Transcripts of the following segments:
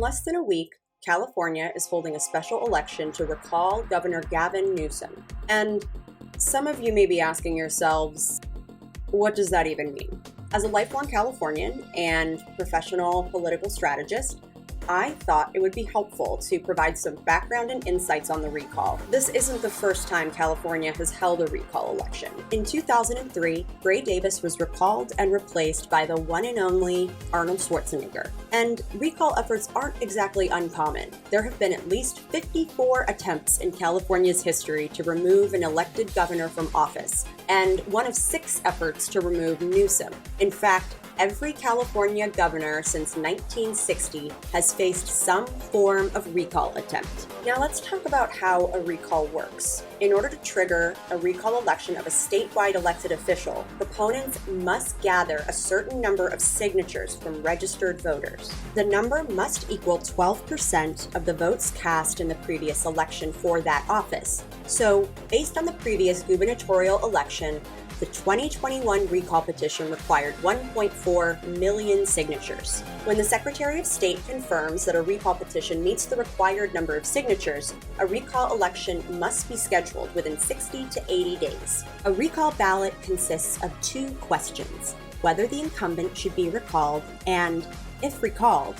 less than a week, California is holding a special election to recall Governor Gavin Newsom. And some of you may be asking yourselves, what does that even mean? As a lifelong Californian and professional political strategist, I thought it would be helpful to provide some background and insights on the recall. This isn't the first time California has held a recall election. In 2003, Gray Davis was recalled and replaced by the one and only Arnold Schwarzenegger. And recall efforts aren't exactly uncommon. There have been at least 54 attempts in California's history to remove an elected governor from office, and one of 6 efforts to remove Newsom. In fact, every California governor since 1960 has faced some form of recall attempt. Now let's talk about how a recall works. In order to trigger a recall election of a statewide elected official, proponents must gather a certain number of signatures from registered voters. The number must equal 12% of the votes cast in the previous election for that office. So, based on the previous gubernatorial election, the 2021 recall petition required 1.4 million signatures. When the Secretary of State confirms that a recall petition meets the required number of signatures, a recall election must be scheduled within 60 to 80 days. A recall ballot consists of 2 questions: whether the incumbent should be recalled, and, if recalled,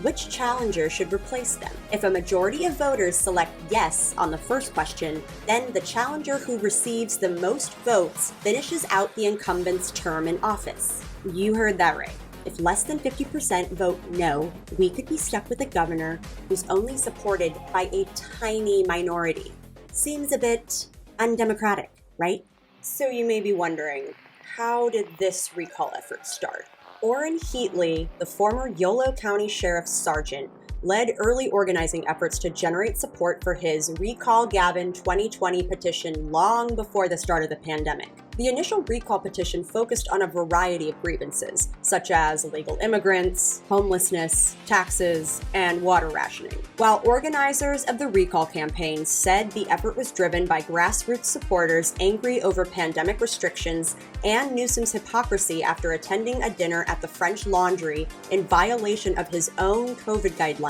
which challenger should replace them. If a majority of voters select yes on the first question, then the challenger who receives the most votes finishes out the incumbent's term in office. You heard that right. If less than 50% vote no, we could be stuck with a governor who's only supported by a tiny minority. Seems a bit undemocratic, right? So you may be wondering, how did this recall effort start? Orrin Heatley, the former Yolo County Sheriff's Sergeant, led early organizing efforts to generate support for his Recall Gavin 2020 petition long before the start of the pandemic. The initial recall petition focused on a variety of grievances, such as illegal immigrants, homelessness, taxes, and water rationing. While organizers of the recall campaign said the effort was driven by grassroots supporters angry over pandemic restrictions and Newsom's hypocrisy after attending a dinner at the French Laundry in violation of his own COVID guidelines,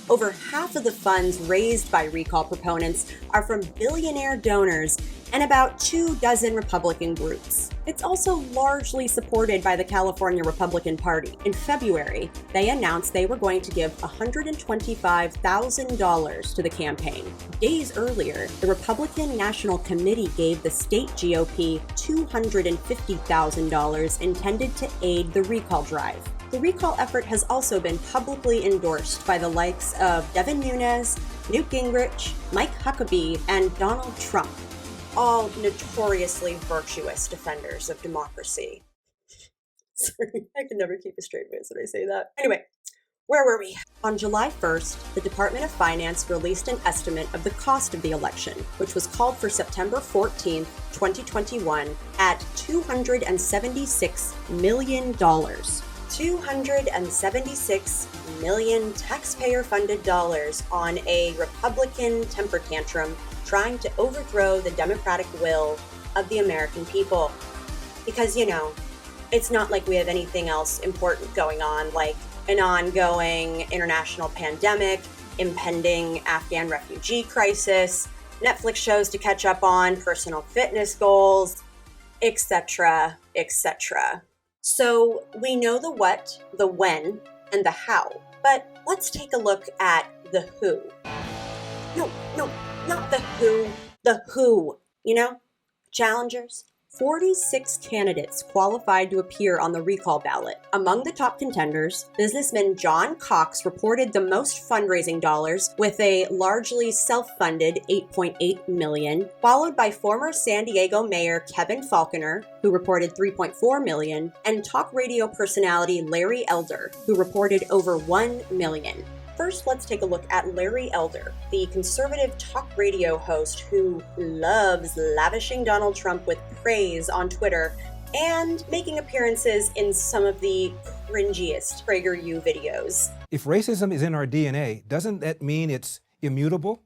over half of the funds raised by recall proponents are from billionaire donors and about 24 Republican groups. It's also largely supported by the California Republican Party. In February, they announced they were going to give $125,000 to the campaign. Days earlier, the Republican National Committee gave the state GOP $250,000 intended to aid the recall drive. The recall effort has also been publicly endorsed by the likes of Devin Nunes, Newt Gingrich, Mike Huckabee, and Donald Trump, all notoriously virtuous defenders of democracy. Sorry, I can never keep a straight face when I say that. Anyway, where were we? On July 1st, the Department of Finance released an estimate of the cost of the election, which was called for September 14th, 2021, at $276 million. $276 million taxpayer-funded dollars on a Republican temper tantrum trying to overthrow the democratic will of the American people. Because, it's not like we have anything else important going on, like an ongoing international pandemic, impending Afghan refugee crisis, Netflix shows to catch up on, personal fitness goals, etc., etc. So we know the what, the when, and the how, but let's take a look at the who. No, not the who, the who, challengers. 46 candidates qualified to appear on the recall ballot. Among the top contenders, businessman John Cox reported the most fundraising dollars with a largely self-funded $8.8 million, followed by former San Diego Mayor Kevin Faulconer, who reported $3.4 million, and talk radio personality Larry Elder, who reported over $1 million. First, let's take a look at Larry Elder, the conservative talk radio host who loves lavishing Donald Trump with praise on Twitter and making appearances in some of the cringiest PragerU videos. If racism is in our DNA, doesn't that mean it's immutable,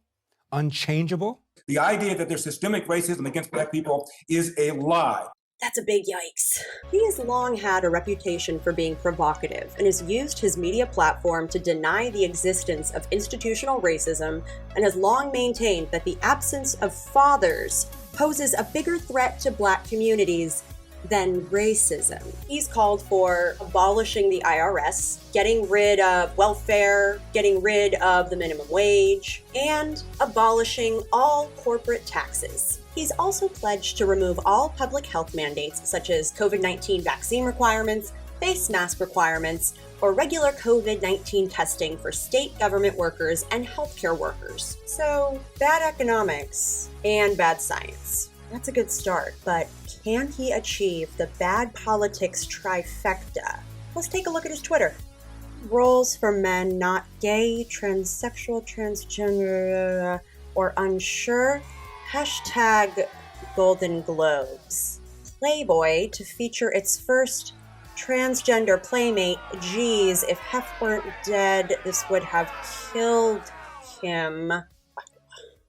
unchangeable? The idea that there's systemic racism against Black people is a lie. That's a big yikes. He has long had a reputation for being provocative and has used his media platform to deny the existence of institutional racism and has long maintained that the absence of fathers poses a bigger threat to Black communities than racism. He's called for abolishing the IRS, getting rid of welfare, getting rid of the minimum wage, and abolishing all corporate taxes. He's also pledged to remove all public health mandates such as COVID-19 vaccine requirements, face mask requirements, or regular COVID-19 testing for state government workers and healthcare workers. So, bad economics and bad science. That's a good start, but can he achieve the bad politics trifecta? Let's take a look at his Twitter. Roles for men not gay, transsexual, transgender, or unsure. Hashtag Golden Globes. Playboy to feature its first transgender playmate. Geez, if Hef weren't dead, this would have killed him.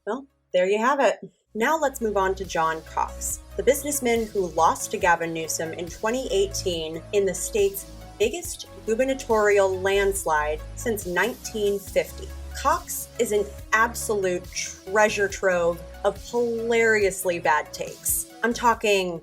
Well, there you have it. Now let's move on to John Cox, the businessman who lost to Gavin Newsom in 2018 in the state's biggest gubernatorial landslide since 1950. Cox is an absolute treasure trove of hilariously bad takes. I'm talking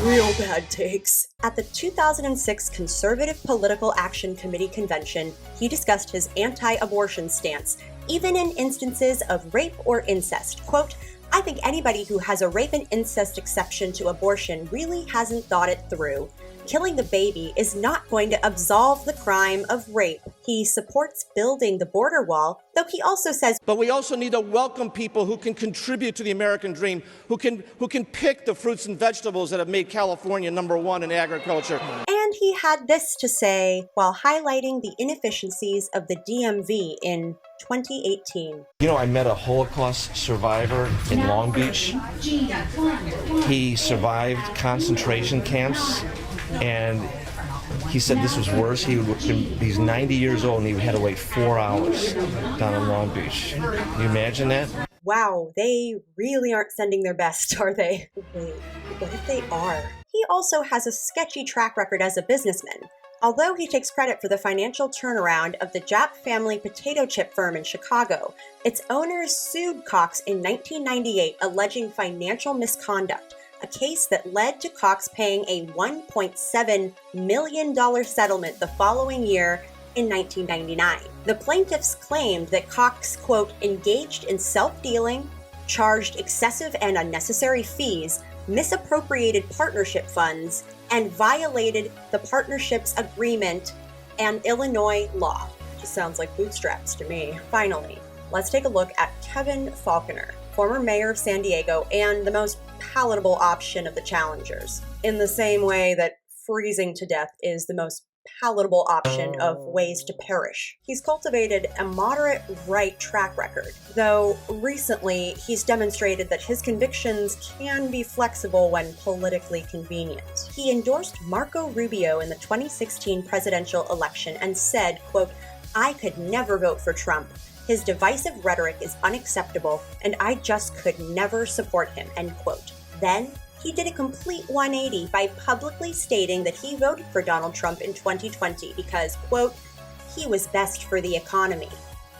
real bad takes. At the 2006 Conservative Political Action Committee convention, he discussed his anti-abortion stance, even in instances of rape or incest. Quote, "I think anybody who has a rape and incest exception to abortion really hasn't thought it through. Killing the baby is not going to absolve the crime of rape." He supports building the border wall, though he also says, but we also need to welcome people who can contribute to the American dream, who can pick the fruits and vegetables that have made California #1 in agriculture. And he had this to say while highlighting the inefficiencies of the DMV in 2018. You know, I met a Holocaust survivor in Long Beach. He survived concentration camps, and he said this was worse. He's 90 years old and he had to wait 4 hours down in Long Beach. Can you imagine that? Wow, they really aren't sending their best, are they? Wait, what if they are? He also has a sketchy track record as a businessman. Although he takes credit for the financial turnaround of the Japp family potato chip firm in Chicago, its owners sued Cox in 1998 alleging financial misconduct, a case that led to Cox paying a $1.7 million settlement the following year in 1999. The plaintiffs claimed that Cox, quote, engaged in self-dealing, charged excessive and unnecessary fees, misappropriated partnership funds, and violated the partnership's agreement and Illinois law. Just sounds like bootstraps to me. Finally, let's take a look at Kevin Faulconer, former mayor of San Diego and the most palatable option of the challengers, in the same way that freezing to death is the most palatable option of ways to perish. He's cultivated a moderate right track record, though recently he's demonstrated that his convictions can be flexible when politically convenient. He endorsed Marco Rubio in the 2016 presidential election and said, quote, "I could never vote for Trump. His divisive rhetoric is unacceptable, and I just could never support him," end quote. Then he did a complete 180 by publicly stating that he voted for Donald Trump in 2020 because, quote, he was best for the economy,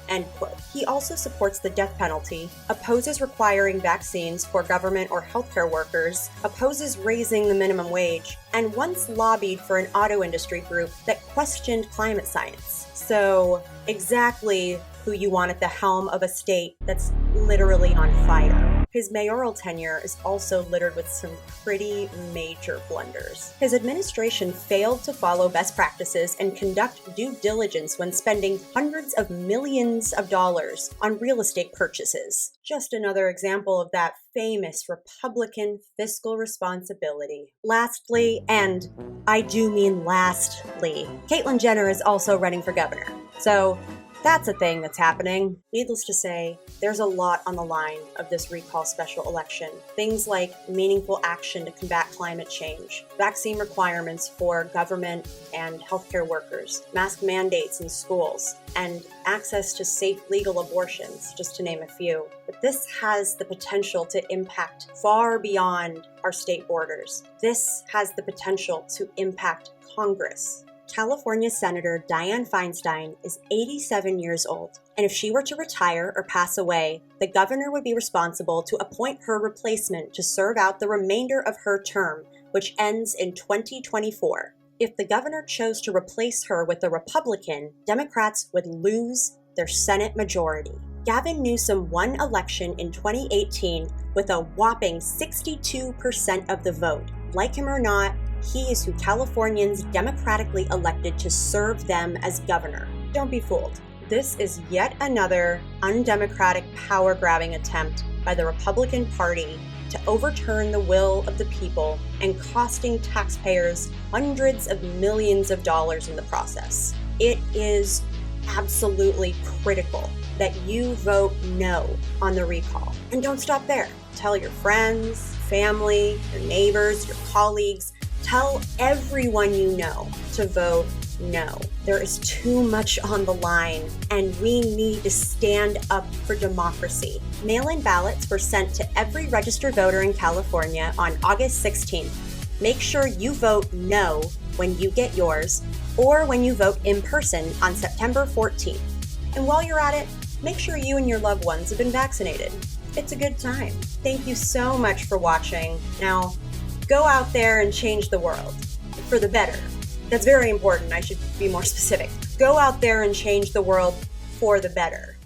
end quote. He also supports the death penalty, opposes requiring vaccines for government or healthcare workers, opposes raising the minimum wage, and once lobbied for an auto industry group that questioned climate science. So, exactly who you want at the helm of a state that's literally on fire. His mayoral tenure is also littered with some pretty major blunders. His administration failed to follow best practices and conduct due diligence when spending hundreds of millions of dollars on real estate purchases. Just another example of that famous Republican fiscal responsibility. Lastly, and I do mean lastly, Caitlyn Jenner is also running for governor. So That's a thing that's happening. Needless to say, there's a lot on the line of this recall special election. Things like meaningful action to combat climate change, vaccine requirements for government and healthcare workers, mask mandates in schools, and access to safe legal abortions, just to name a few. But this has the potential to impact far beyond our state borders. This has the potential to impact Congress. California Senator Dianne Feinstein is 87 years old, and if she were to retire or pass away, the governor would be responsible to appoint her replacement to serve out the remainder of her term, which ends in 2024. If the governor chose to replace her with a Republican, Democrats would lose their Senate majority. Gavin Newsom won election in 2018 with a whopping 62% of the vote. Like him or not, he is who Californians democratically elected to serve them as governor. Don't be fooled. This is yet another undemocratic power-grabbing attempt by the Republican Party to overturn the will of the people and costing taxpayers hundreds of millions of dollars in the process. It is absolutely critical that you vote no on the recall. And don't stop there. Tell your friends, family, your neighbors, your colleagues, tell everyone you know to vote no. There is too much on the line, and we need to stand up for democracy. Mail-in ballots were sent to every registered voter in California on August 16th. Make sure you vote no when you get yours, or when you vote in person on September 14th. And while you're at it, make sure you and your loved ones have been vaccinated. It's a good time. Thank you so much for watching. Now, go out there and change the world for the better. That's very important. I should be more specific. Go out there and change the world for the better.